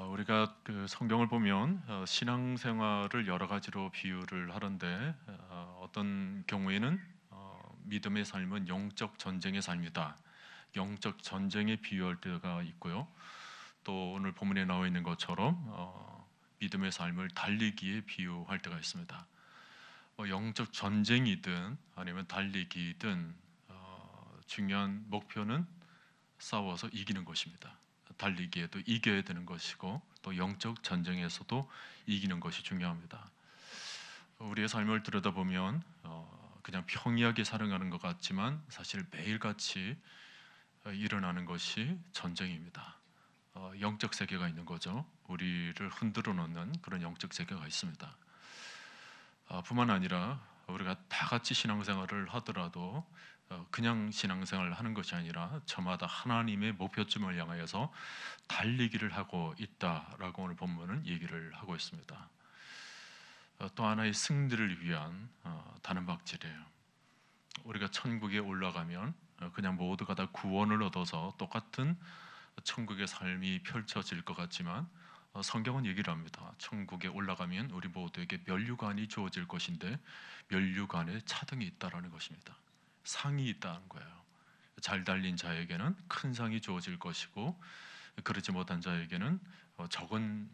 우리가 그 성경을 보면 신앙생활을 여러 가지로 비유를 하는데 어떤 경우에는 믿음의 삶은 영적 전쟁의 삶이다. 영적 전쟁에 비유할 때가 있고요. 또 오늘 본문에 나와 있는 것처럼 믿음의 삶을 달리기에 비유할 때가 있습니다. 영적 전쟁이든 아니면 달리기든 중요한 목표는 싸워서 이기는 것입니다. 달리기에도 이겨야 되는 것이고 또 영적 전쟁에서도 이기는 것이 중요합니다. 우리의 삶을 들여다보면 그냥 평이하게 살아가는 것 같지만 사실 매일같이 일어나는 것이 전쟁입니다. 영적 세계가 있는 거죠. 우리를 흔들어 놓는 그런 영적 세계가 있습니다. 뿐만 아니라 우리가 다 같이 신앙생활을 하더라도 그냥 신앙생활을 하는 것이 아니라 저마다 하나님의 목표점을 향하여서 달리기를 하고 있다라고 오늘 본문은 얘기를 하고 있습니다. 또 하나의 승리를 위한 단언박질이에요. 우리가 천국에 올라가면 그냥 모두가 다 구원을 얻어서 똑같은 천국의 삶이 펼쳐질 것 같지만 성경은 얘기를 합니다. 천국에 올라가면 우리 모두에게 면류관이 주어질 것인데 면류관에 차등이 있다라는 것입니다. 상이 있다는 거예요. 잘 달린 자에게는 큰 상이 주어질 것이고 그렇지 못한 자에게는 적은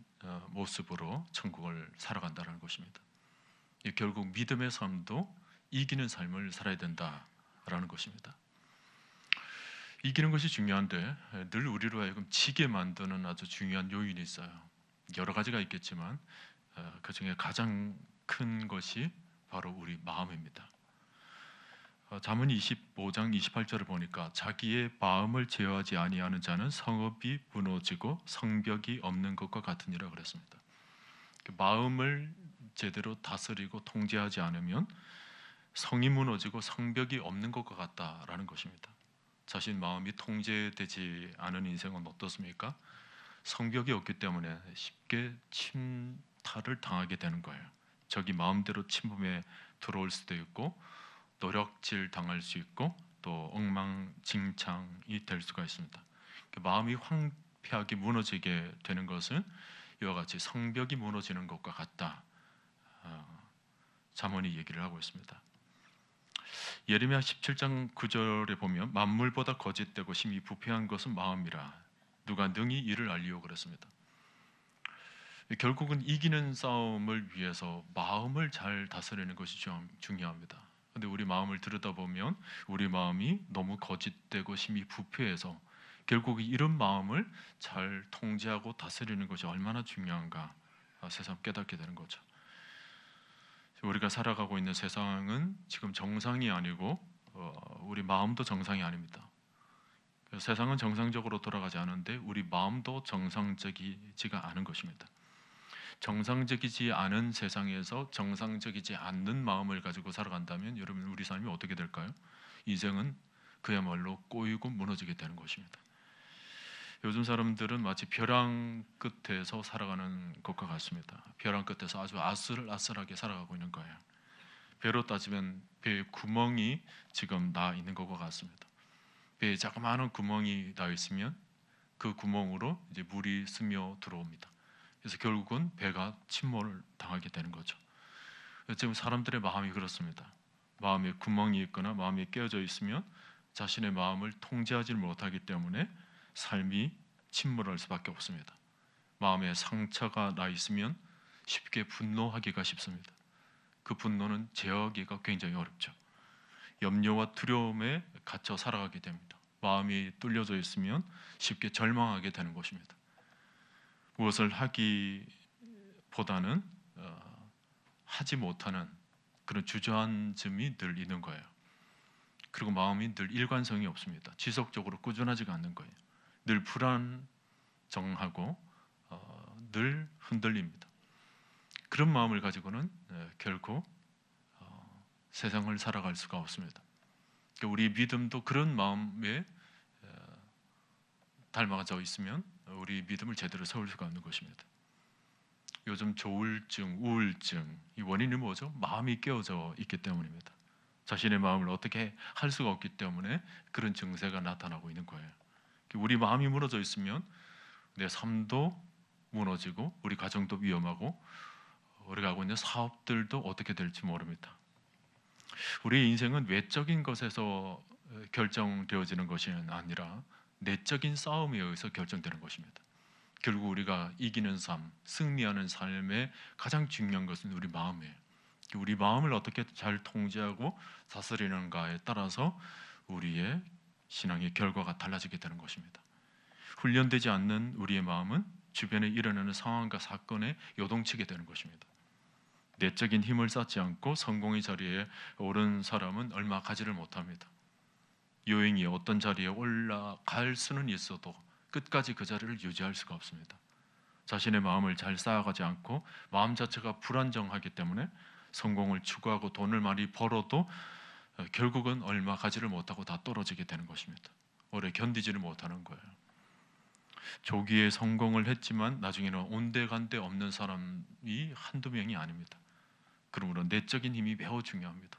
모습으로 천국을 살아간다는 것입니다. 결국 믿음의 삶도 이기는 삶을 살아야 된다라는 것입니다. 이기는 것이 중요한데 늘 우리로 하여금 지게 만드는 아주 중요한 요인이 있어요. 여러 가지가 있겠지만 그 중에 가장 큰 것이 바로 우리 마음입니다. 잠언 25장 28절을 보니까 자기의 마음을 제어하지 아니하는 자는 성읍이 무너지고 성벽이 없는 것과 같으니라 그랬습니다. 마음을 제대로 다스리고 통제하지 않으면 성이 무너지고 성벽이 없는 것과 같다라는 것입니다. 자신 마음이 통제되지 않은 인생은 어떻습니까? 성벽이 없기 때문에 쉽게 침탈을 당하게 되는 거예요. 적이 마음대로 침범에 들어올 수도 있고 노력질 당할 수 있고 또 엉망진창이 될 수가 있습니다. 마음이 황폐하게 무너지게 되는 것은 이와 같이 성벽이 무너지는 것과 같다. 잠언이 얘기를 하고 있습니다. 예레미야 17장 9절에 보면 만물보다 거짓되고 심히 부패한 것은 마음이라 누가 능히 이를 알리오 그랬습니다. 결국은 이기는 싸움을 위해서 마음을 잘 다스리는 것이 중요합니다. 근데 우리 마음을 들여다보면 우리 마음이 너무 거짓되고 심히 부패해서 결국 이런 마음을 잘 통제하고 다스리는 것이 얼마나 중요한가 새삼 깨닫게 되는 거죠. 우리가 살아가고 있는 세상은 지금 정상이 아니고 우리 마음도 정상이 아닙니다. 세상은 정상적으로 돌아가지 않은데 우리 마음도 정상적이지가 않은 것입니다. 정상적이지 않은 세상에서 정상적이지 않는 마음을 가지고 살아간다면 여러분 우리 삶이 어떻게 될까요? 인생은 그야말로 꼬이고 무너지게 되는 것입니다. 요즘 사람들은 마치 벼랑 끝에서 살아가는 것과 같습니다. 벼랑 끝에서 아주 아슬아슬하게 살아가고 있는 거예요. 배로 따지면 배에 구멍이 지금 나 있는 것과 같습니다. 배에 자그마한 구멍이 나 있으면 그 구멍으로 이제 물이 스며 들어옵니다. 그래서 결국은 배가 침몰을 당하게 되는 거죠. 지금 사람들의 마음이 그렇습니다. 마음에 구멍이 있거나 마음이 깨어져 있으면 자신의 마음을 통제하지 못하기 때문에 삶이 침몰할 수밖에 없습니다. 마음에 상처가 나 있으면 쉽게 분노하기가 쉽습니다. 그 분노는 제어하기가 굉장히 어렵죠. 염려와 두려움에 갇혀 살아가게 됩니다. 마음이 뚫려져 있으면 쉽게 절망하게 되는 것입니다. 무엇을 하기보다는 하지 못하는 그런 주저앉음이 늘 있는 거예요. 그리고 마음이 늘 일관성이 없습니다. 지속적으로 꾸준하지가 않는 거예요. 늘 불안정하고 늘 흔들립니다. 그런 마음을 가지고는 결코 세상을 살아갈 수가 없습니다. 우리 믿음도 그런 마음에 닮아져 있으면 우리 믿음을 제대로 세울 수가 없는 것입니다. 요즘 조울증, 우울증 이 원인이 뭐죠? 마음이 깨어져 있기 때문입니다. 자신의 마음을 어떻게 할 수가 없기 때문에 그런 증세가 나타나고 있는 거예요. 우리 마음이 무너져 있으면 내 삶도 무너지고 우리 가정도 위험하고 우리가 하고 있는 사업들도 어떻게 될지 모릅니다. 우리의 인생은 외적인 것에서 결정되어지는 것이 아니라 내적인 싸움에 의해서 결정되는 것입니다. 결국 우리가 이기는 삶, 승리하는 삶의 가장 중요한 것은 우리 마음이에요. 우리 마음을 어떻게 잘 통제하고 다스리는가에 따라서 우리의 신앙의 결과가 달라지게 되는 것입니다. 훈련되지 않는 우리의 마음은 주변에 일어나는 상황과 사건에 요동치게 되는 것입니다. 내적인 힘을 쌓지 않고 성공의 자리에 오른 사람은 얼마 가지를 못합니다. 요행이 어떤 자리에 올라갈 수는 있어도 끝까지 그 자리를 유지할 수가 없습니다. 자신의 마음을 잘 쌓아가지 않고 마음 자체가 불안정하기 때문에 성공을 추구하고 돈을 많이 벌어도 결국은 얼마 가지를 못하고 다 떨어지게 되는 것입니다. 오래 견디지를 못하는 거예요. 조기에 성공을 했지만 나중에는 온데간데 없는 사람이 한두 명이 아닙니다. 그러므로 내적인 힘이 매우 중요합니다.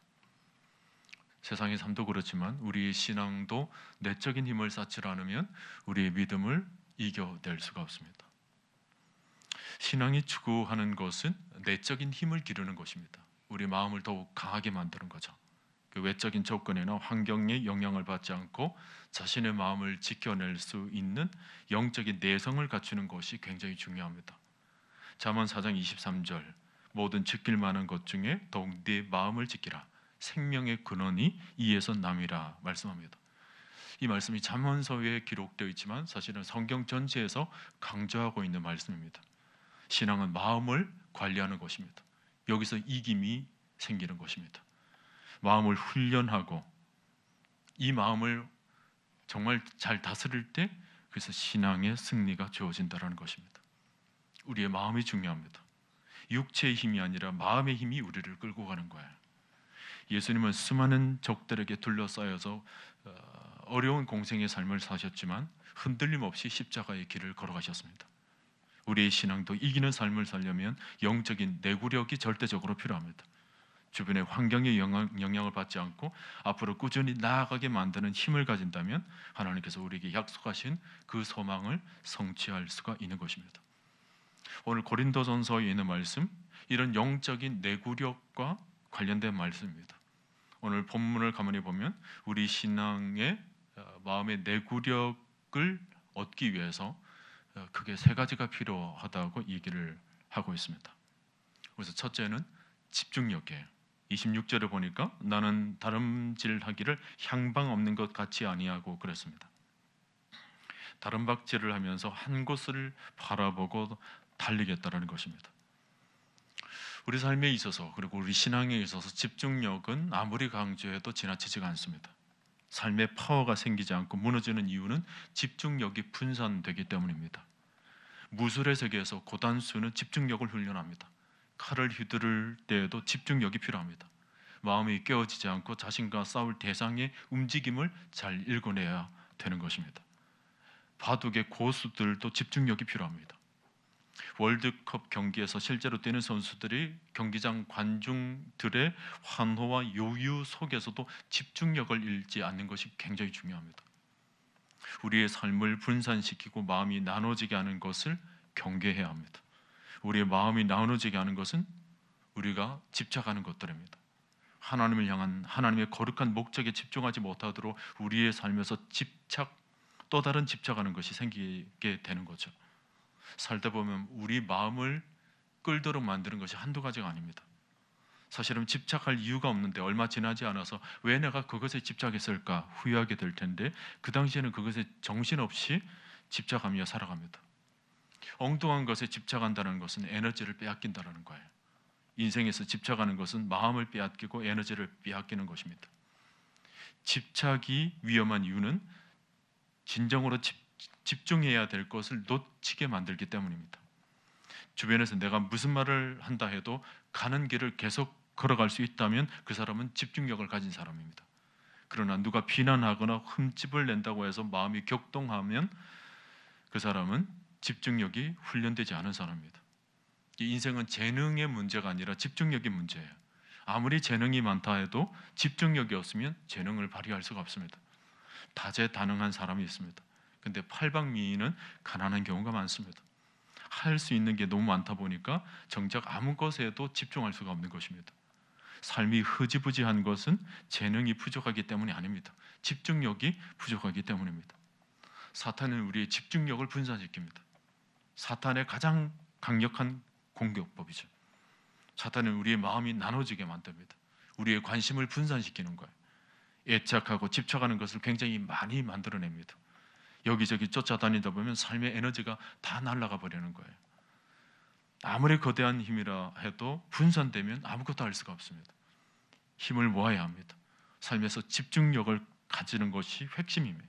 세상의 삶도 그렇지만 우리의 신앙도 내적인 힘을 쌓지 않으면 우리의 믿음을 이겨낼 수가 없습니다. 신앙이 추구하는 것은 내적인 힘을 기르는 것입니다. 우리 마음을 더욱 강하게 만드는 거죠. 그 외적인 조건이나 환경에 영향을 받지 않고 자신의 마음을 지켜낼 수 있는 영적인 내성을 갖추는 것이 굉장히 중요합니다. 잠언 4장 23절 모든 지킬 만한 것 중에 더욱 네 마음을 지키라. 생명의 근원이 이에서 남이라 말씀합니다. 이 말씀이 잠언서에 기록되어 있지만 사실은 성경 전체에서 강조하고 있는 말씀입니다. 신앙은 마음을 관리하는 것입니다. 여기서 이김이 생기는 것입니다. 마음을 훈련하고 이 마음을 정말 잘 다스릴 때 그래서 신앙의 승리가 주어진다는 것입니다. 우리의 마음이 중요합니다. 육체의 힘이 아니라 마음의 힘이 우리를 끌고 가는 거예요. 예수님은 수많은 적들에게 둘러싸여서 어려운 공생의 삶을 사셨지만 흔들림 없이 십자가의 길을 걸어가셨습니다. 우리의 신앙도 이기는 삶을 살려면 영적인 내구력이 절대적으로 필요합니다. 주변의 환경의 영향을 받지 않고 앞으로 꾸준히 나아가게 만드는 힘을 가진다면 하나님께서 우리에게 약속하신 그 소망을 성취할 수가 있는 것입니다. 오늘 고린도전서에 있는 말씀, 이런 영적인 내구력과 관련된 말씀입니다. 오늘 본문을 가만히 보면 우리 신앙의 마음의 내구력을 얻기 위해서 크게 세 가지가 필요하다고 얘기를 하고 있습니다. 그래서 첫째는 집중력이에요. 26절에 보니까 나는 다름질하기를 향방 없는 것 같이 아니하고 그랬습니다. 다름박질을 하면서 한 곳을 바라보고 달리겠다라는 것입니다. 우리 삶에 있어서 그리고 우리 신앙에 있어서 집중력은 아무리 강조해도 지나치지가 않습니다. 삶의 파워가 생기지 않고 무너지는 이유는 집중력이 분산되기 때문입니다. 무술의 세계에서 고단수는 집중력을 훈련합니다. 칼을 휘두를 때에도 집중력이 필요합니다. 마음이 깨어지지 않고 자신과 싸울 대상의 움직임을 잘 읽어내야 되는 것입니다. 바둑의 고수들도 집중력이 필요합니다. 월드컵 경기에서 실제로 뛰는 선수들이 경기장 관중들의 환호와 요유 속에서도 집중력을 잃지 않는 것이 굉장히 중요합니다. 우리의 삶을 분산시키고 마음이 나눠지게 하는 것을 경계해야 합니다. 우리의 마음이 나눠지게 하는 것은 우리가 집착하는 것들입니다. 하나님을 향한 하나님의 거룩한 목적에 집중하지 못하도록 우리의 삶에서 또 다른 집착하는 것이 생기게 되는 거죠. 살다 보면 우리 마음을 끌도록 만드는 것이 한두 가지가 아닙니다. 사실은 집착할 이유가 없는데 얼마 지나지 않아서 왜 내가 그것에 집착했을까 후회하게 될 텐데 그 당시에는 그것에 정신없이 집착하며 살아갑니다. 엉뚱한 것에 집착한다는 것은 에너지를 빼앗긴다는 거예요. 인생에서 집착하는 것은 마음을 빼앗기고 에너지를 빼앗기는 것입니다. 집착이 위험한 이유는 진정으로 집중해야 될 것을 놓치게 만들기 때문입니다. 주변에서 내가 무슨 말을 한다 해도 가는 길을 계속 걸어갈 수 있다면 그 사람은 집중력을 가진 사람입니다. 그러나 누가 비난하거나 흠집을 낸다고 해서 마음이 격동하면 그 사람은 집중력이 훈련되지 않은 사람입니다. 이 인생은 재능의 문제가 아니라 집중력의 문제예요. 아무리 재능이 많다 해도 집중력이 없으면 재능을 발휘할 수가 없습니다. 다재다능한 사람이 있습니다. 근데 팔방미인은 가난한 경우가 많습니다. 할 수 있는 게 너무 많다 보니까 정작 아무 것에도 집중할 수가 없는 것입니다. 삶이 흐지부지한 것은 재능이 부족하기 때문이 아닙니다. 집중력이 부족하기 때문입니다. 사탄은 우리의 집중력을 분산시킵니다. 사탄의 가장 강력한 공격법이죠. 사탄은 우리의 마음이 나눠지게 만듭니다. 우리의 관심을 분산시키는 거예요. 애착하고 집착하는 것을 굉장히 많이 만들어냅니다. 여기저기 쫓아다니다 보면 삶의 에너지가 다 날아가 버리는 거예요. 아무리 거대한 힘이라 해도 분산되면 아무것도 할 수가 없습니다. 힘을 모아야 합니다. 삶에서 집중력을 가지는 것이 핵심입니다.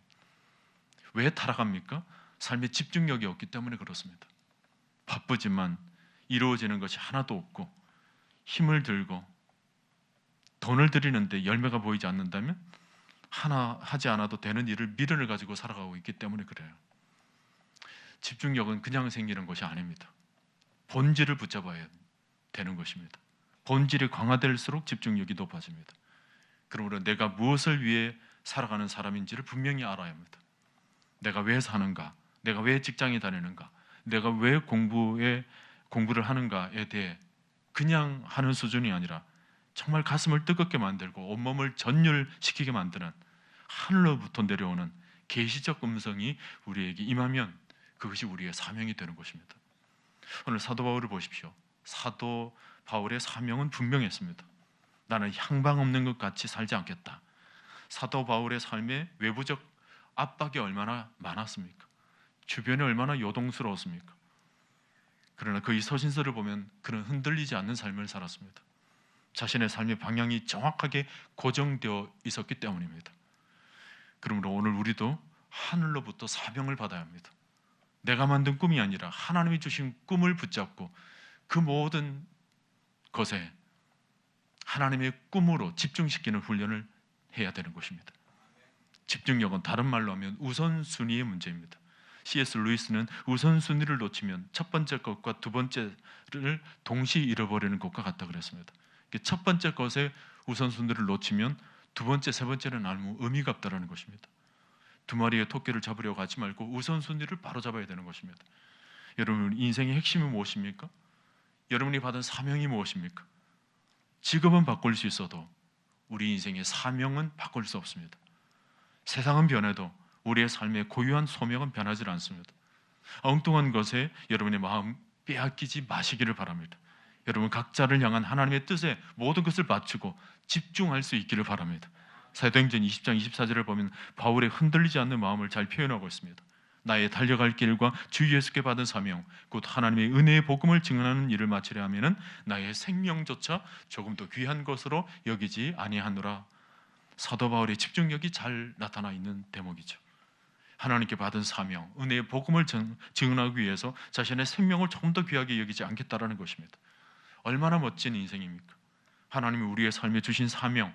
왜 타락합니까? 삶에 집중력이 없기 때문에 그렇습니다. 바쁘지만 이루어지는 것이 하나도 없고 힘을 들고 돈을 들이는데 열매가 보이지 않는다면 하나 하지 않아도 되는 일을 미련을 가지고 살아가고 있기 때문에 그래요. 집중력은 그냥 생기는 것이 아닙니다. 본질을 붙잡아야 되는 것입니다. 본질이 강화될수록 집중력이 높아집니다. 그러므로 내가 무엇을 위해 살아가는 사람인지를 분명히 알아야 합니다. 내가 왜 사는가? 내가 왜 직장에 다니는가? 내가 왜 공부를 하는가에 대해 그냥 하는 수준이 아니라 정말 가슴을 뜨겁게 만들고 온몸을 전율시키게 만드는 하늘로부터 내려오는 계시적 음성이 우리에게 임하면 그것이 우리의 사명이 되는 것입니다. 오늘 사도 바울을 보십시오. 사도 바울의 사명은 분명했습니다. 나는 향방 없는 것 같이 살지 않겠다. 사도 바울의 삶에 외부적 압박이 얼마나 많았습니까? 주변이 얼마나 요동스러웠습니까? 그러나 그의 서신서를 보면 그는 흔들리지 않는 삶을 살았습니다. 자신의 삶의 방향이 정확하게 고정되어 있었기 때문입니다. 그러므로 오늘 우리도 하늘로부터 사명을 받아야 합니다. 내가 만든 꿈이 아니라 하나님이 주신 꿈을 붙잡고 그 모든 것에 하나님의 꿈으로 집중시키는 훈련을 해야 되는 것입니다. 집중력은 다른 말로 하면 우선순위의 문제입니다. C.S. 루이스는 우선순위를 놓치면 첫 번째 것과 두 번째를 동시에 잃어버리는 것과 같다 그랬습니다. 첫 번째 것의 우선순위를 놓치면 두 번째, 세 번째는 아무 의미가 없다는 것입니다. 두 마리의 토끼를 잡으려고 하지 말고 우선순위를 바로 잡아야 되는 것입니다. 여러분, 인생의 핵심이 무엇입니까? 여러분이 받은 사명이 무엇입니까? 직업은 바꿀 수 있어도 우리 인생의 사명은 바꿀 수 없습니다. 세상은 변해도 우리의 삶의 고유한 소명은 변하지 않습니다. 엉뚱한 것에 여러분의 마음 빼앗기지 마시기를 바랍니다. 여러분 각자를 향한 하나님의 뜻에 모든 것을 바치고 집중할 수 있기를 바랍니다. 사도행전 20장 24절을 보면 바울의 흔들리지 않는 마음을 잘 표현하고 있습니다. 나의 달려갈 길과 주 예수께 받은 사명, 곧 하나님의 은혜의 복음을 증언하는 일을 마치려 하면은 나의 생명조차 조금 더 귀한 것으로 여기지 아니하노라. 사도 바울의 집중력이 잘 나타나 있는 대목이죠. 하나님께 받은 사명, 은혜의 복음을 증언하기 위해서 자신의 생명을 조금 더 귀하게 여기지 않겠다라는 것입니다. 얼마나 멋진 인생입니까? 하나님이 우리의 삶에 주신 사명,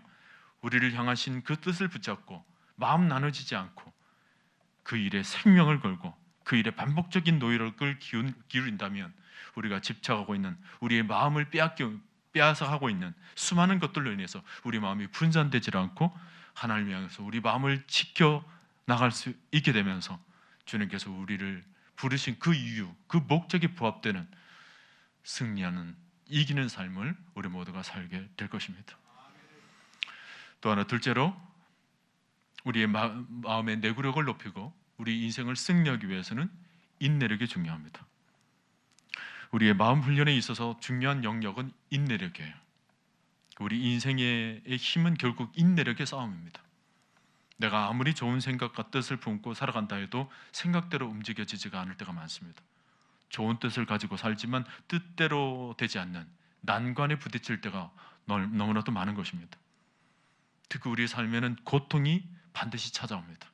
우리를 향하신 그 뜻을 붙잡고 마음 나눠지지 않고 그 일에 생명을 걸고 그 일에 반복적인 노력을 기울인다면 우리가 집착하고 있는 우리의 마음을 빼앗아 하고 있는 수많은 것들로 인해서 우리 마음이 분산되지 않고 하나님을 향해서 우리 마음을 지켜 나갈 수 있게 되면서 주님께서 우리를 부르신 그 이유, 그 목적이 부합되는 승리하는 이기는 삶을 우리 모두가 살게 될 것입니다. 또 하나 둘째로 우리의 마음의 내구력을 높이고 우리 인생을 승리하기 위해서는 인내력이 중요합니다. 우리의 마음 훈련에 있어서 중요한 영역은 인내력이에요. 우리 인생의 힘은 결국 인내력의 싸움입니다. 내가 아무리 좋은 생각과 뜻을 품고 살아간다 해도 생각대로 움직여지지가 않을 때가 많습니다. 좋은 뜻을 가지고 살지만 뜻대로 되지 않는 난관에 부딪힐 때가 너무나도 많은 것입니다. 특히 우리 삶에는 고통이 반드시 찾아옵니다.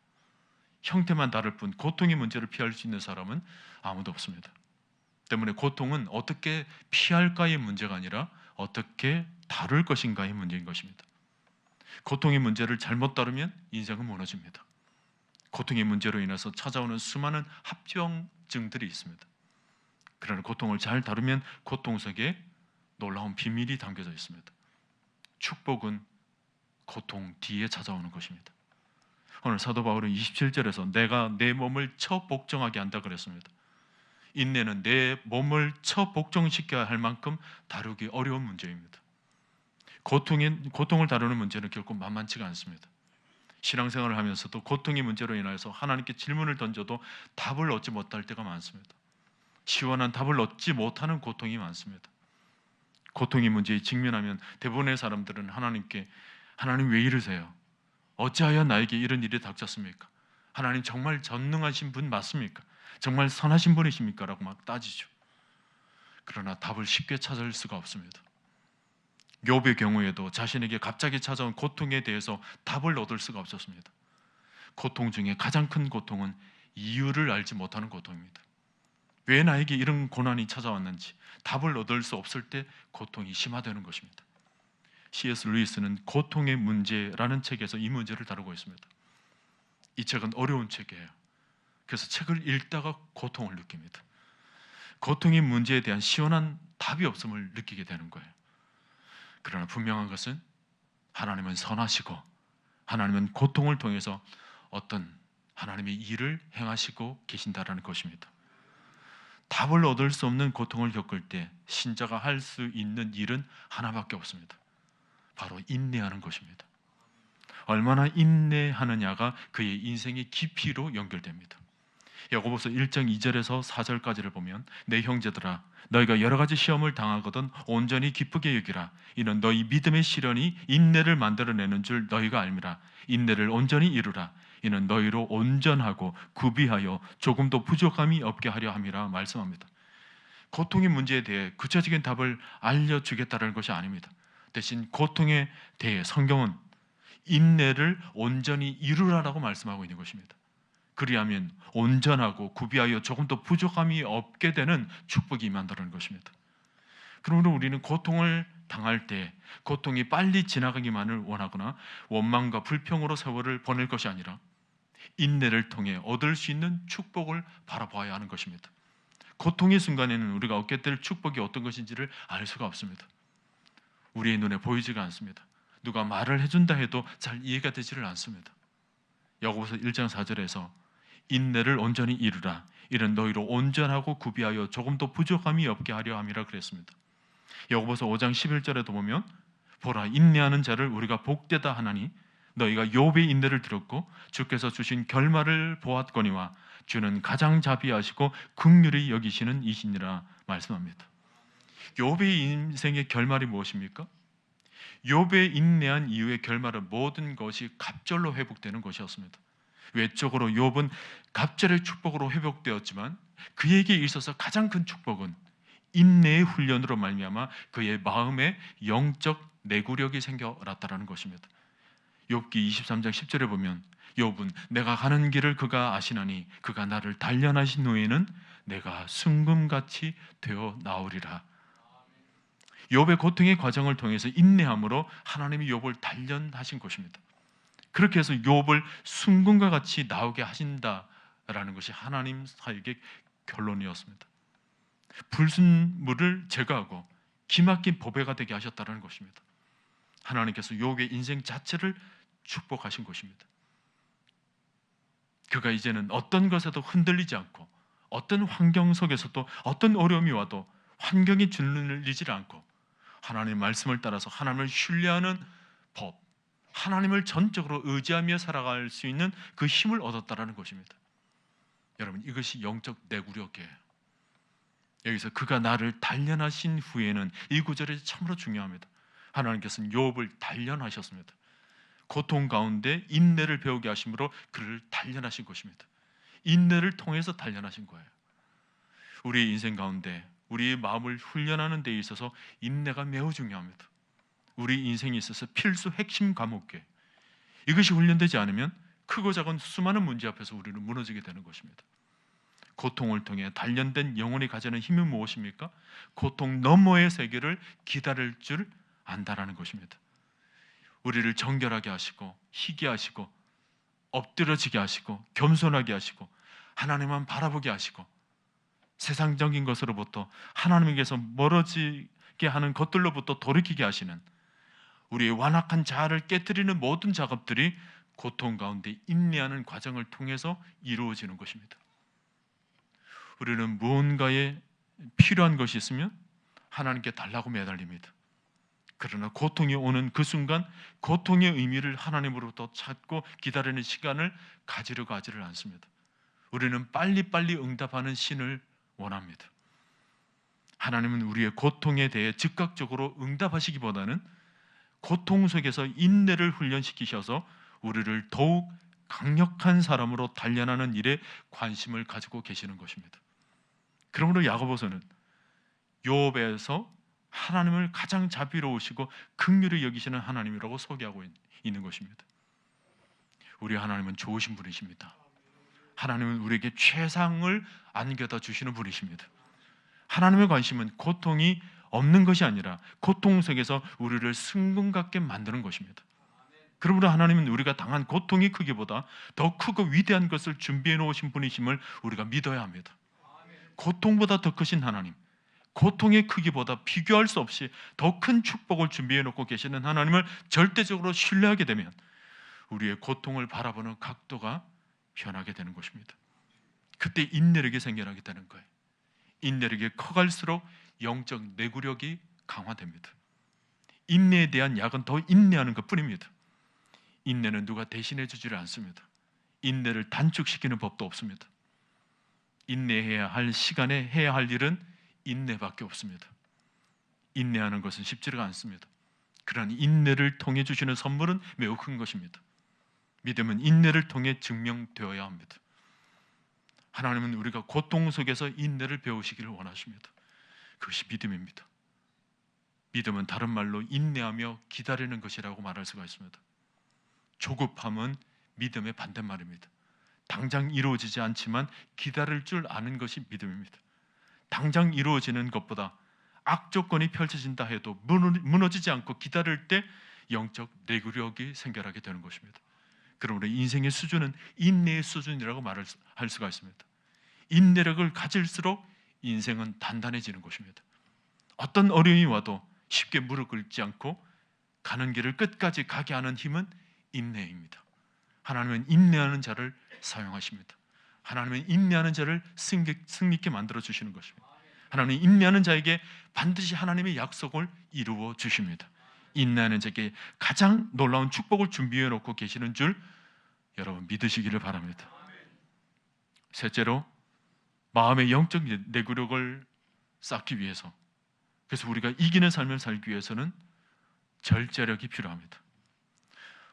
형태만 다를 뿐 고통의 문제를 피할 수 있는 사람은 아무도 없습니다. 때문에 고통은 어떻게 피할까의 문제가 아니라 어떻게 다룰 것인가의 문제인 것입니다. 고통의 문제를 잘못 다루면 인생은 무너집니다. 고통의 문제로 인해서 찾아오는 수많은 합병증들이 있습니다. 그러나 고통을 잘 다루면 고통 속에 놀라운 비밀이 담겨져 있습니다. 축복은 고통 뒤에 찾아오는 것입니다. 오늘 사도 바울은 27절에서 내가 내 몸을 처 복종하게 한다 그랬습니다. 인내는 내 몸을 처복종시켜야 할 만큼 다루기 어려운 문제입니다. 고통을 다루는 문제는 결코 만만치가 않습니다. 신앙생활을 하면서도 고통의 문제로 인해서 하나님께 질문을 던져도 답을 얻지 못할 때가 많습니다. 시원한 답을 얻지 못하는 고통이 많습니다. 고통의 문제에 직면하면 대부분의 사람들은 하나님께, 하나님 왜 이러세요? 어찌하여 나에게 이런 일이 닥쳤습니까? 하나님 정말 전능하신 분 맞습니까? 정말 선하신 분이십니까? 라고 막 따지죠. 그러나 답을 쉽게 찾을 수가 없습니다. 욥의 경우에도 자신에게 갑자기 찾아온 고통에 대해서 답을 얻을 수가 없었습니다. 고통 중에 가장 큰 고통은 이유를 알지 못하는 고통입니다. 왜 나에게 이런 고난이 찾아왔는지 답을 얻을 수 없을 때 고통이 심화되는 것입니다. C.S. 루이스는 고통의 문제라는 책에서 이 문제를 다루고 있습니다. 이 책은 어려운 책이에요. 그래서 책을 읽다가 고통을 느낍니다. 고통의 문제에 대한 시원한 답이 없음을 느끼게 되는 거예요. 그러나 분명한 것은 하나님은 선하시고 하나님은 고통을 통해서 어떤 하나님의 일을 행하시고 계신다라는 것입니다. 답을 얻을 수 없는 고통을 겪을 때 신자가 할 수 있는 일은 하나밖에 없습니다. 바로 인내하는 것입니다. 얼마나 인내하느냐가 그의 인생의 깊이로 연결됩니다. 야고보서 1장 2절에서 4절까지를 보면 내 형제들아 너희가 여러 가지 시험을 당하거든 온전히 기쁘게 여기라. 이는 너희 믿음의 시련이 인내를 만들어내는 줄 너희가 알미라. 인내를 온전히 이루라. 이는 너희로 온전하고 구비하여 조금도 부족함이 없게 하려 함이라 말씀합니다. 고통의 문제에 대해 구체적인 답을 알려주겠다는 것이 아닙니다. 대신 고통에 대해 성경은 인내를 온전히 이루라라고 말씀하고 있는 것입니다. 그리하면 온전하고 구비하여 조금 더 부족함이 없게 되는 축복이 임한다는 것입니다. 그러므로 우리는 고통을 당할 때 고통이 빨리 지나가기만을 원하거나 원망과 불평으로 세월을 보낼 것이 아니라 인내를 통해 얻을 수 있는 축복을 바라보아야 하는 것입니다. 고통의 순간에는 우리가 얻게 될 축복이 어떤 것인지를 알 수가 없습니다. 우리의 눈에 보이지가 않습니다. 누가 말을 해준다 해도 잘 이해가 되지를 않습니다. 야고보서 1장 4절에서 인내를 온전히 이루라. 이는 너희로 온전하고 구비하여 조금도 부족함이 없게 하려 함이라 그랬습니다. 야고보서 5장 11절에도 보면 보라 인내하는 자를 우리가 복되다 하나니 너희가 욥의 인내를 들었고 주께서 주신 결말을 보았거니와 주는 가장 자비하시고 긍휼히 여기시는 이시니라 말씀합니다. 욥의 인생의 결말이 무엇입니까? 욥의 인내한 이후의 결말은 모든 것이 갑절로 회복되는 것이었습니다. 외적으로 욥은 갑절의 축복으로 회복되었지만 그에게 있어서 가장 큰 축복은 인내의 훈련으로 말미암아 그의 마음에 영적 내구력이 생겨났다는 것입니다. 욥기 23장 10절에 보면 욥은 내가 가는 길을 그가 아시나니 그가 나를 단련하신 후에는 내가 순금같이 되어 나오리라. 욥의 고통의 과정을 통해서 인내함으로 하나님이 욥을 단련하신 것입니다. 그렇게 해서 욥을 순금과 같이 나오게 하신다라는 것이 하나님 사역의 결론이었습니다. 불순물을 제거하고 기막힌 보배가 되게 하셨다는 것입니다. 하나님께서 욥의 인생 자체를 축복하신 것입니다. 그가 이제는 어떤 것에도 흔들리지 않고 어떤 환경 속에서도 어떤 어려움이 와도 환경이 줄이지 않고 하나님의 말씀을 따라서 하나님을 신뢰하는 법, 하나님을 전적으로 의지하며 살아갈 수 있는 그 힘을 얻었다라는 것입니다. 여러분 이것이 영적 내구력이에요. 여기서 그가 나를 단련하신 후에는 이 구절이 참으로 중요합니다. 하나님께서는 욥을 단련하셨습니다. 고통 가운데 인내를 배우게 하심으로 그를 단련하신 것입니다. 인내를 통해서 단련하신 거예요. 우리의 인생 가운데 우리의 마음을 훈련하는 데 있어서 인내가 매우 중요합니다. 우리 인생에 있어서 필수 핵심 과목이에요. 이것이 훈련되지 않으면 크고 작은 수많은 문제 앞에서 우리는 무너지게 되는 것입니다. 고통을 통해 단련된 영혼이 가지는 힘은 무엇입니까? 고통 너머의 세계를 기다릴 줄 안다라는 것입니다. 우리를 정결하게 하시고 희게 하시고 엎드려지게 하시고 겸손하게 하시고 하나님만 바라보게 하시고 세상적인 것으로부터 하나님께서 멀어지게 하는 것들로부터 돌이키게 하시는 우리의 완악한 자아를 깨뜨리는 모든 작업들이 고통 가운데 인내하는 과정을 통해서 이루어지는 것입니다. 우리는 무언가에 필요한 것이 있으면 하나님께 달라고 매달립니다. 그러나 고통이 오는 그 순간 고통의 의미를 하나님으로부터 찾고 기다리는 시간을 가지려고 하지를 않습니다. 우리는 빨리빨리 응답하는 신을 원합니다. 하나님은 우리의 고통에 대해 즉각적으로 응답하시기보다는 고통 속에서 인내를 훈련시키셔서 우리를 더욱 강력한 사람으로 단련하는 일에 관심을 가지고 계시는 것입니다. 그러므로 야고보서는 욥에서 하나님을 가장 자비로우시고 긍휼히 여기시는 하나님이라고 소개하고 있는 것입니다. 우리 하나님은 좋으신 분이십니다. 하나님은 우리에게 최상을 안겨다 주시는 분이십니다. 하나님의 관심은 고통이 없는 것이 아니라 고통 속에서 우리를 승분 갖게 만드는 것입니다. 그러므로 하나님은 우리가 당한 고통의 크기보다 더 크고 위대한 것을 준비해 놓으신 분이심을 우리가 믿어야 합니다. 고통보다 더 크신 하나님, 고통의 크기보다 비교할 수 없이 더 큰 축복을 준비해 놓고 계시는 하나님을 절대적으로 신뢰하게 되면 우리의 고통을 바라보는 각도가 변하게 되는 것입니다. 그때 인내력이 생겨나게 되는 거예요. 인내력이 커갈수록 영적 내구력이 강화됩니다. 인내에 대한 약은 더 인내하는 것뿐입니다. 인내는 누가 대신해 주지를 않습니다. 인내를 단축시키는 법도 없습니다. 인내해야 할 시간에 해야 할 일은 인내밖에 없습니다. 인내하는 것은 쉽지가 않습니다. 그러나 인내를 통해 주시는 선물은 매우 큰 것입니다. 믿음은 인내를 통해 증명되어야 합니다. 하나님은 우리가 고통 속에서 인내를 배우시기를 원하십니다. 그것이 믿음입니다. 믿음은 다른 말로 인내하며 기다리는 것이라고 말할 수가 있습니다. 조급함은 믿음의 반대말입니다. 당장 이루어지지 않지만 기다릴 줄 아는 것이 믿음입니다. 당장 이루어지는 것보다 악조건이 펼쳐진다 해도 무너지지 않고 기다릴 때 영적 내구력이 생겨나게 되는 것입니다. 그러므로 인생의 수준은 인내의 수준이라고 말할 수가 있습니다. 인내력을 가질수록 인생은 단단해지는 것입니다. 어떤 어려움이 와도 쉽게 무릎 꿇지 않고 가는 길을 끝까지 가게 하는 힘은 인내입니다. 하나님은 인내하는 자를 사용하십니다. 하나님은 인내하는 자를 승리있게 만들어 주시는 것입니다. 하나님은 인내하는 자에게 반드시 하나님의 약속을 이루어 주십니다. 인내하는 자에게 가장 놀라운 축복을 준비해 놓고 계시는 줄 여러분 믿으시기를 바랍니다. 셋째로 마음의 영적 내구력을 쌓기 위해서, 그래서 우리가 이기는 삶을 살기 위해서는 절제력이 필요합니다.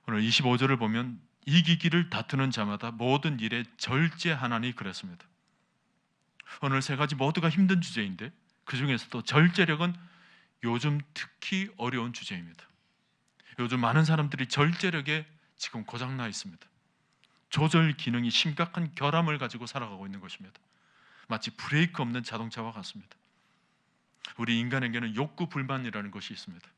오늘 25절을 보면 이기기를 다투는 자마다 모든 일에 절제하나니 그랬습니다. 오늘 세 가지 모두가 힘든 주제인데 그 중에서도 절제력은 요즘 특히 어려운 주제입니다. 요즘 많은 사람들이 절제력에 지금 고장나 있습니다. 조절 기능이 심각한 결함을 가지고 살아가고 있는 것입니다. 마치 브레이크 없는 자동차와 같습니다. 우리 인간에게는 욕구 불만이라는 것이 있습니다.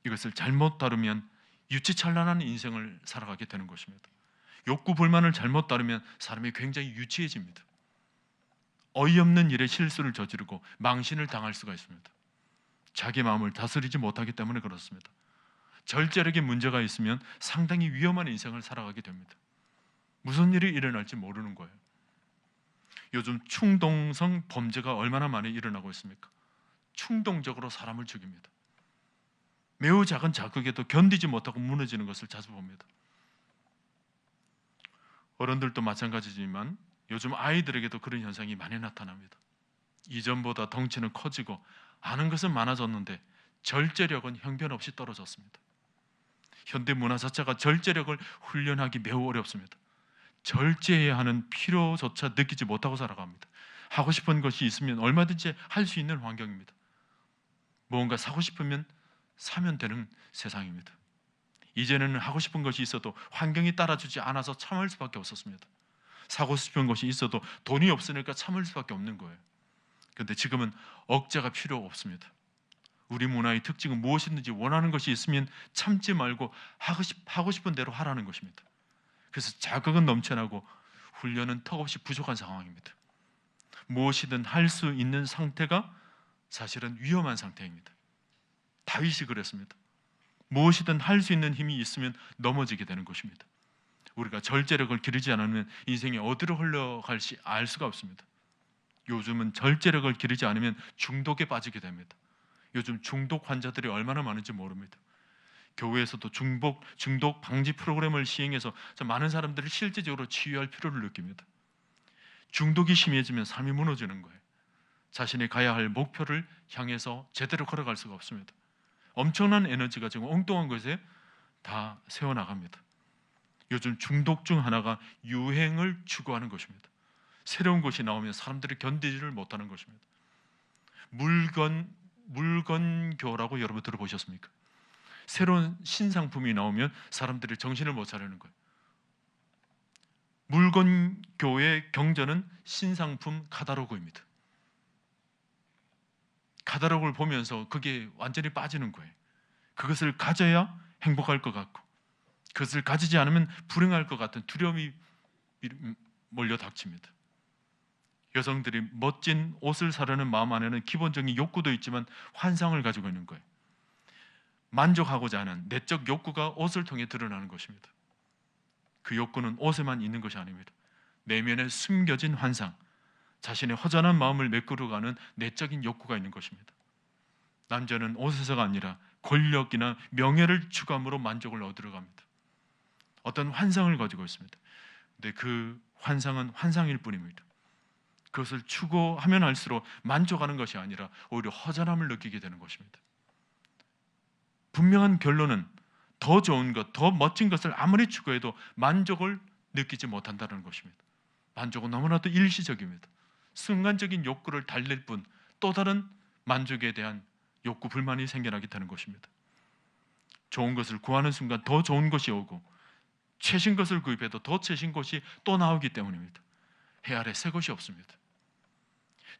이것을 잘못 다루면 유치찬란한 인생을 살아가게 되는 것입니다. 욕구 불만을 잘못 다루면 사람이 굉장히 유치해집니다. 어이없는 일에 실수를 저지르고 망신을 당할 수가 있습니다. 자기 마음을 다스리지 못하기 때문에 그렇습니다. 절제력에 문제가 있으면 상당히 위험한 인생을 살아가게 됩니다. 무슨 일이 일어날지 모르는 거예요. 요즘 충동성 범죄가 얼마나 많이 일어나고 있습니까? 충동적으로 사람을 죽입니다. 매우 작은 자극에도 견디지 못하고 무너지는 것을 자주 봅니다. 어른들도 마찬가지지만 요즘 아이들에게도 그런 현상이 많이 나타납니다. 이전보다 덩치는 커지고 아는 것은 많아졌는데 절제력은 형편없이 떨어졌습니다. 현대 문화 자체가 절제력을 훈련하기 매우 어렵습니다. 절제해야 하는 필요조차 느끼지 못하고 살아갑니다. 하고 싶은 것이 있으면 얼마든지 할 수 있는 환경입니다. 무언가 사고 싶으면 사면 되는 세상입니다. 이제는 하고 싶은 것이 있어도 환경이 따라주지 않아서 참을 수밖에 없었습니다. 사고 싶은 것이 있어도 돈이 없으니까 참을 수밖에 없는 거예요. 그런데 지금은 억제가 필요 없습니다. 우리 문화의 특징은 무엇이든지 원하는 것이 있으면 참지 말고 하고 싶은 대로 하라는 것입니다. 그래서 자극은 넘쳐나고 훈련은 턱없이 부족한 상황입니다. 무엇이든 할 수 있는 상태가 사실은 위험한 상태입니다. 다윗이 그랬습니다. 무엇이든 할 수 있는 힘이 있으면 넘어지게 되는 것입니다. 우리가 절제력을 기르지 않으면 인생이 어디로 흘러갈지 알 수가 없습니다. 요즘은 절제력을 기르지 않으면 중독에 빠지게 됩니다. 요즘 중독 환자들이 얼마나 많은지 모릅니다. 교회에서도 중독 방지 프로그램을 시행해서 많은 사람들이 실제적으로 치유할 필요를 느낍니다. 중독이 심해지면 삶이 무너지는 거예요. 자신이 가야 할 목표를 향해서 제대로 걸어갈 수가 없습니다. 엄청난 에너지가 지금 엉뚱한 것에 다 세워나갑니다. 요즘 중독 중 하나가 유행을 추구하는 것입니다. 새로운 것이 나오면 사람들이 견디지를 못하는 것입니다. 물건교라고 여러분 들어보셨습니까? 새로운 신상품이 나오면 사람들이 정신을 못 차리는 거예요. 물건교의 경전은 신상품 카다로그입니다. 카다로그를 보면서 그게 완전히 빠지는 거예요. 그것을 가져야 행복할 것 같고, 그것을 가지지 않으면 불행할 것 같은 두려움이 몰려닥칩니다. 여성들이 멋진 옷을 사려는 마음 안에는 기본적인 욕구도 있지만 환상을 가지고 있는 거예요. 만족하고자 하는 내적 욕구가 옷을 통해 드러나는 것입니다. 그 욕구는 옷에만 있는 것이 아닙니다. 내면에 숨겨진 환상, 자신의 허전한 마음을 메꾸려가는 내적인 욕구가 있는 것입니다. 남자는 옷에서가 아니라 권력이나 명예를 추구함으로 만족을 얻으러 갑니다. 어떤 환상을 가지고 있습니다. 근데 그 환상은 환상일 뿐입니다. 그것을 추구하면 할수록 만족하는 것이 아니라 오히려 허전함을 느끼게 되는 것입니다. 분명한 결론은 더 좋은 것, 더 멋진 것을 아무리 추구해도 만족을 느끼지 못한다는 것입니다. 만족은 너무나도 일시적입니다. 순간적인 욕구를 달랠 뿐 또 다른 만족에 대한 욕구, 불만이 생겨나게 되는 것입니다. 좋은 것을 구하는 순간 더 좋은 것이 오고 최신 것을 구입해도 더 최신 것이 또 나오기 때문입니다. 해 아래 새 것이 없습니다.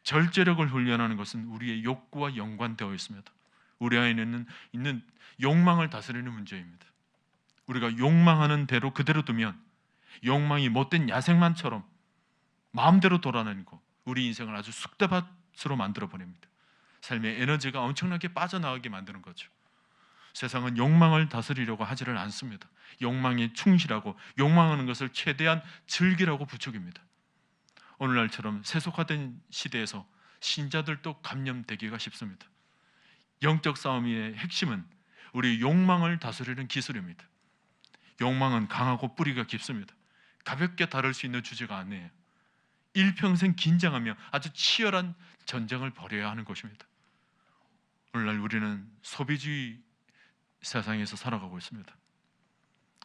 절제력을 훈련하는 것은 우리의 욕구와 연관되어 있습니다. 우리 안에는 있는 욕망을 다스리는 문제입니다. 우리가 욕망하는 대로 그대로 두면 욕망이 못된 야생만처럼 마음대로 돌아다니고 우리 인생을 아주 쑥대밭으로 만들어 버립니다. 삶의 에너지가 엄청나게 빠져나가게 만드는 거죠. 세상은 욕망을 다스리려고 하지를 않습니다. 욕망에 충실하고 욕망하는 것을 최대한 즐기라고 부추깁니다. 오늘날처럼 세속화된 시대에서 신자들도 감염되기가 쉽습니다. 영적 싸움의 핵심은 우리 욕망을 다스리는 기술입니다. 욕망은 강하고 뿌리가 깊습니다. 가볍게 다룰 수 있는 주제가 아니에요. 일평생 긴장하며 아주 치열한 전쟁을 벌여야 하는 것입니다. 오늘날 우리는 소비주의 세상에서 살아가고 있습니다.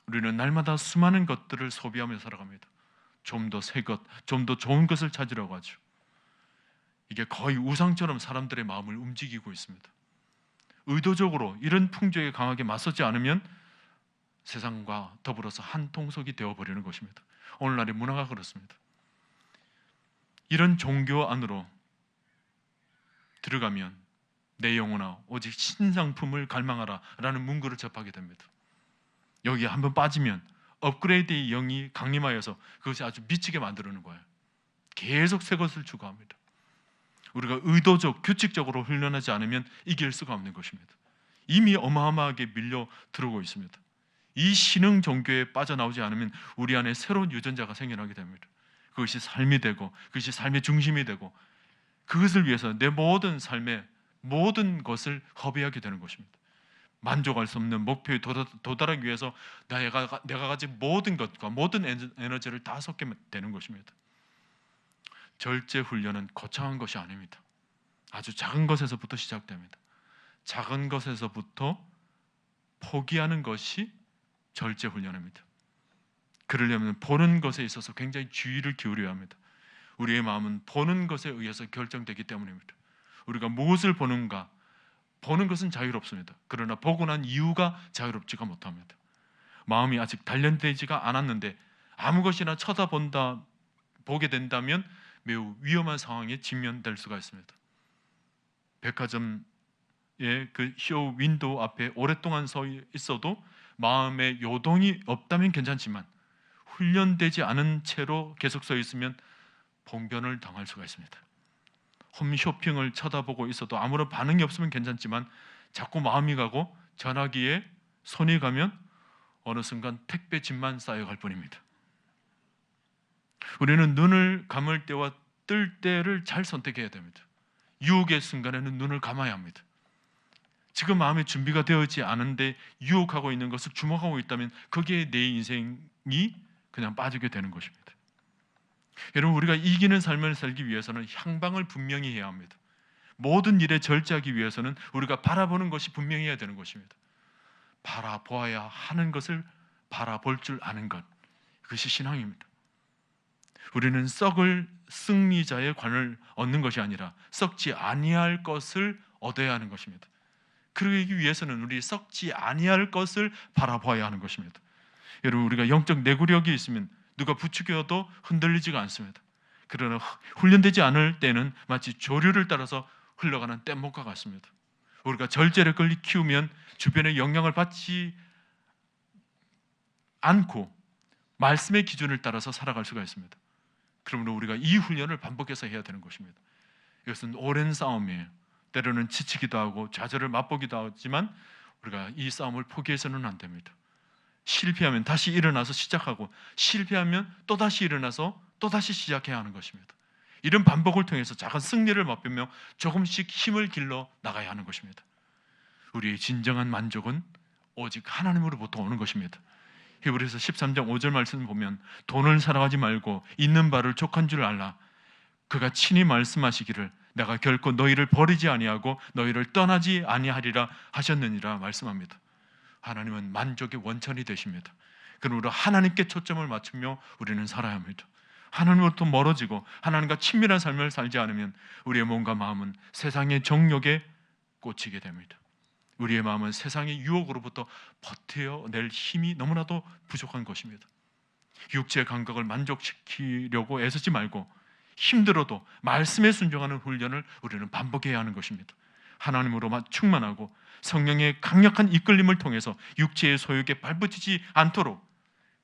우리는 날마다 수많은 것들을 소비하며 살아갑니다. 좀 더 새 것, 좀 더 좋은 것을 찾으려고 하죠. 이게 거의 우상처럼 사람들의 마음을 움직이고 있습니다. 의도적으로 이런 풍조에 강하게 맞서지 않으면 세상과 더불어서 한 통속이 되어버리는 것입니다. 오늘날의 문화가 그렇습니다. 이런 종교 안으로 들어가면 내 영혼아 오직 신상품을 갈망하라 라는 문구를 접하게 됩니다. 여기에 한번 빠지면 업그레이드의 영이 강림하여서 그것이 아주 미치게 만들어놓는 거예요. 계속 새 것을 추구합니다. 우리가 의도적, 규칙적으로 훈련하지 않으면 이길 수가 없는 것입니다. 이미 어마어마하게 밀려 들어오고 있습니다. 이 신흥 종교에 빠져나오지 않으면 우리 안에 새로운 유전자가 생겨나게 됩니다. 그것이 삶이 되고 그것이 삶의 중심이 되고 그것을 위해서 내 모든 삶의 모든 것을 허비하게 되는 것입니다. 만족할 수 없는 목표에 도달하기 위해서 내가 가진 모든 것과 모든 에너지를 다 쏟게 되는 것입니다. 절제 훈련은 거창한 것이 아닙니다. 아주 작은 것에서부터 시작됩니다. 작은 것에서부터 포기하는 것이 절제 훈련입니다. 그러려면 보는 것에 있어서 굉장히 주의를 기울여야 합니다. 우리의 마음은 보는 것에 의해서 결정되기 때문입니다. 우리가 무엇을 보는가, 보는 것은 자유롭습니다. 그러나 보고 난 이유가 자유롭지가 못합니다. 마음이 아직 단련되지가 않았는데 아무 것이나 보게 된다면 매우 위험한 상황에 직면될 수가 있습니다. 백화점의 그 쇼 윈도우 앞에 오랫동안 서 있어도 마음에 요동이 없다면 괜찮지만 훈련되지 않은 채로 계속 서 있으면 봉변을 당할 수가 있습니다. 홈쇼핑을 쳐다보고 있어도 아무런 반응이 없으면 괜찮지만 자꾸 마음이 가고 전화기에 손이 가면 어느 순간 택배짐만 쌓여갈 뿐입니다. 우리는 눈을 감을 때와 뜰 때를 잘 선택해야 됩니다. 유혹의 순간에는 눈을 감아야 합니다. 지금 마음의 준비가 되어있지 않은데 유혹하고 있는 것을 주목하고 있다면 거기에 내 인생이 그냥 빠지게 되는 것입니다. 여러분, 우리가 이기는 삶을 살기 위해서는 향방을 분명히 해야 합니다. 모든 일에 절제하기 위해서는 우리가 바라보는 것이 분명해야 되는 것입니다. 바라보아야 하는 것을 바라볼 줄 아는 것, 그것이 신앙입니다. 우리는 썩을 승리자의 관을 얻는 것이 아니라 썩지 아니할 것을 얻어야 하는 것입니다. 그러기 위해서는 우리 썩지 아니할 것을 바라봐야 하는 것입니다. 여러분, 우리가 영적 내구력이 있으면 누가 부추겨도 흔들리지가 않습니다. 그러나 훈련되지 않을 때는 마치 조류를 따라서 흘러가는 뗏목과 같습니다. 우리가 절제력을 키우면 주변의 영향을 받지 않고 말씀의 기준을 따라서 살아갈 수가 있습니다. 그러므로 우리가 이 훈련을 반복해서 해야 되는 것입니다. 이것은 오랜 싸움이에요. 때로는 지치기도 하고 좌절을 맛보기도 하지만 우리가 이 싸움을 포기해서는 안 됩니다. 실패하면 다시 일어나서 시작하고, 실패하면 또다시 일어나서 또다시 시작해야 하는 것입니다. 이런 반복을 통해서 작은 승리를 맛보며 조금씩 힘을 길러 나가야 하는 것입니다. 우리의 진정한 만족은 오직 하나님으로부터 오는 것입니다. 히브리서 13장 5절 말씀을 보면 돈을 사랑하지 말고 있는 바를 족한 줄 알라. 그가 친히 말씀하시기를 내가 결코 너희를 버리지 아니하고 너희를 떠나지 아니하리라 하셨느니라 말씀합니다. 하나님은 만족의 원천이 되십니다. 그러므로 하나님께 초점을 맞추며 우리는 살아야 합니다. 하나님으로부터 멀어지고 하나님과 친밀한 삶을 살지 않으면 우리의 몸과 마음은 세상의 정욕에 꽂히게 됩니다. 우리의 마음은 세상의 유혹으로부터 버텨낼 힘이 너무나도 부족한 것입니다. 육체의 감각을 만족시키려고 애쓰지 말고 힘들어도 말씀에 순종하는 훈련을 우리는 반복해야 하는 것입니다. 하나님으로만 충만하고 성령의 강력한 이끌림을 통해서 육체의 소욕에 발붙이지 않도록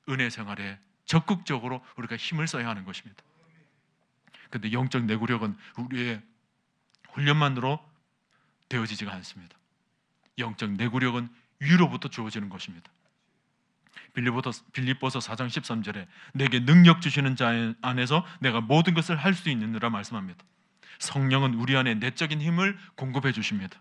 은혜 생활에 적극적으로 우리가 힘을 써야 하는 것입니다. 그런데 영적 내구력은 우리의 훈련만으로 되어지지가 않습니다. 영적 내구력은 위로부터 주어지는 것입니다. 빌립보서 4장 13절에 내게 능력 주시는 자 안에서 내가 모든 것을 할 수 있느니라 말씀합니다. 성령은 우리 안에 내적인 힘을 공급해 주십니다.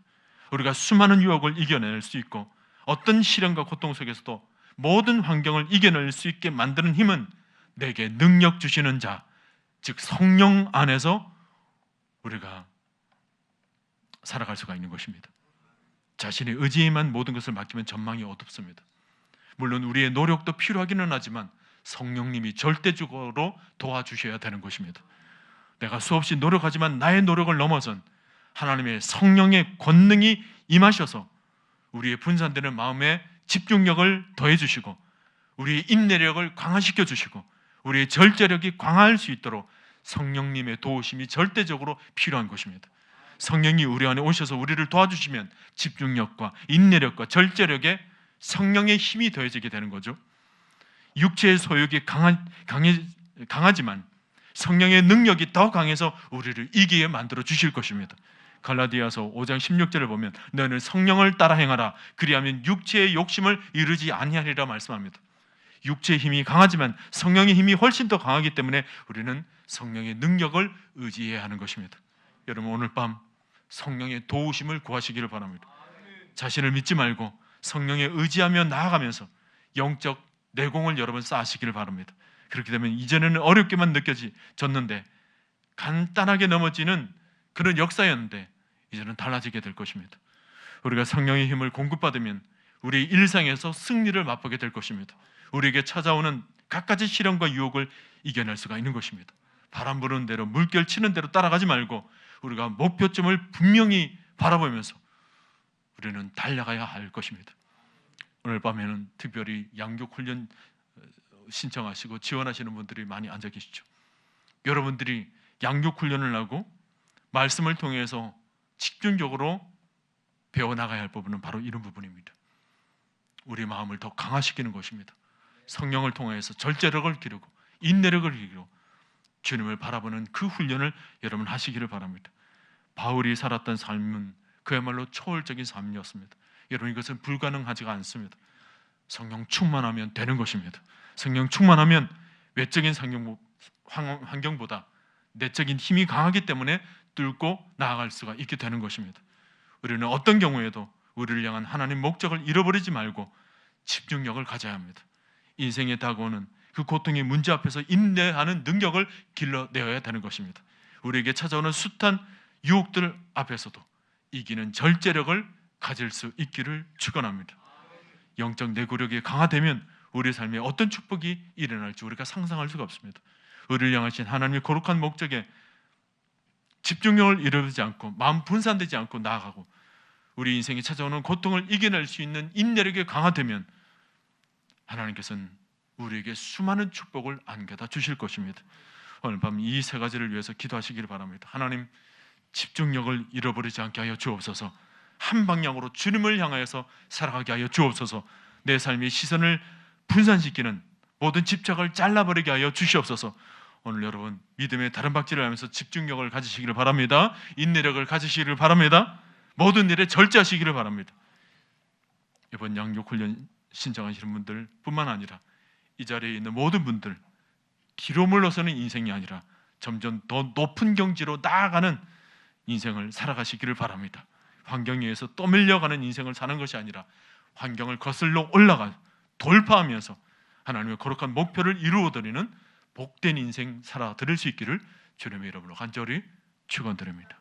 우리가 수많은 유혹을 이겨낼 수 있고 어떤 시련과 고통 속에서도 모든 환경을 이겨낼 수 있게 만드는 힘은 내게 능력 주시는 자, 즉 성령 안에서 우리가 살아갈 수가 있는 것입니다. 자신의 의지에만 모든 것을 맡기면 전망이 어둡습니다. 물론 우리의 노력도 필요하기는 하지만 성령님이 절대적으로 도와주셔야 되는 것입니다. 내가 수없이 노력하지만 나의 노력을 넘어선 하나님의 성령의 권능이 임하셔서 우리의 분산되는 마음에 집중력을 더해 주시고 우리의 인내력을 강화시켜 주시고 우리의 절제력이 강화할 수 있도록 성령님의 도우심이 절대적으로 필요한 것입니다. 성령이 우리 안에 오셔서 우리를 도와주시면 집중력과 인내력과 절제력에 성령의 힘이 더해지게 되는 거죠. 육체의 소욕이 강하지만 성령의 능력이 더 강해서 우리를 이기게 만들어 주실 것입니다. 갈라디아서 5장 16절을 보면 너는 성령을 따라 행하라 그리하면 육체의 욕심을 이루지 아니하리라 말씀합니다. 육체의 힘이 강하지만 성령의 힘이 훨씬 더 강하기 때문에 우리는 성령의 능력을 의지해야 하는 것입니다. 여러분, 오늘 밤 성령의 도우심을 구하시기를 바랍니다. 자신을 믿지 말고 성령에 의지하며 나아가면서 영적 내공을 여러분 쌓으시기를 바랍니다. 그렇게 되면 이전에는 어렵게만 느껴졌는데 간단하게 넘어지는 그런 역사였는데 이제는 달라지게 될 것입니다. 우리가 성령의 힘을 공급받으면 우리 일상에서 승리를 맛보게 될 것입니다. 우리에게 찾아오는 갖가지 시련과 유혹을 이겨낼 수가 있는 것입니다. 바람 부는 대로 물결 치는 대로 따라가지 말고 우리가 목표점을 분명히 바라보면서 우리는 달려가야 할 것입니다. 오늘 밤에는 특별히 양육 훈련 신청하시고 지원하시는 분들이 많이 앉아 계시죠. 여러분들이 양육 훈련을 하고 말씀을 통해서 집중적으로 배워나가야 할 부분은 바로 이런 부분입니다. 우리 마음을 더 강화시키는 것입니다. 성령을 통해서 절제력을 기르고 인내력을 기르고 주님을 바라보는 그 훈련을 여러분 하시기를 바랍니다. 바울이 살았던 삶은 그야말로 초월적인 삶이었습니다. 여러분, 이것은 불가능하지가 않습니다. 성령 충만하면 되는 것입니다. 성령 충만하면 외적인 환경보다 내적인 힘이 강하기 때문에 뚫고 나아갈 수가 있게 되는 것입니다. 우리는 어떤 경우에도 우리를 향한 하나님 목적을 잃어버리지 말고 집중력을 가져야 합니다. 인생에 다가오는 그 고통의 문제 앞에서 인내하는 능력을 길러내어야 되는 것입니다. 우리에게 찾아오는 숱한 유혹들 앞에서도 이기는 절제력을 가질 수 있기를 축원합니다. 영적 내구력이 강화되면 우리 삶에 어떤 축복이 일어날지 우리가 상상할 수가 없습니다. 우리를 향하신 하나님의 거룩한 목적에 집중력을 잃어버리지 않고 마음 분산되지 않고 나아가고 우리 인생에 찾아오는 고통을 이겨낼 수 있는 인내력이 강화되면 하나님께서는 우리에게 수많은 축복을 안겨다 주실 것입니다. 오늘 밤 이 세 가지를 위해서 기도하시기를 바랍니다. 하나님, 집중력을 잃어버리지 않게 하여 주옵소서. 한 방향으로 주님을 향하여서 살아가게 하여 주옵소서. 내 삶의 시선을 분산시키는 모든 집착을 잘라버리게 하여 주시옵소서. 오늘 여러분 믿음의 다른 박질을 하면서 집중력을 가지시기를 바랍니다. 인내력을 가지시기를 바랍니다. 모든 일에 절제하시기를 바랍니다. 이번 양육훈련 신청하시는 분들 뿐만 아니라 이 자리에 있는 모든 분들, 뒤로 물러서는 인생이 아니라 점점 더 높은 경지로 나아가는 인생을 살아가시기를 바랍니다. 환경에 의해서 떠밀려가는 인생을 사는 것이 아니라 환경을 거슬러 올라가 돌파하면서 하나님의 거룩한 목표를 이루어드리는 복된 인생 살아드릴 수 있기를 주님의 이름으로 간절히 축원드립니다.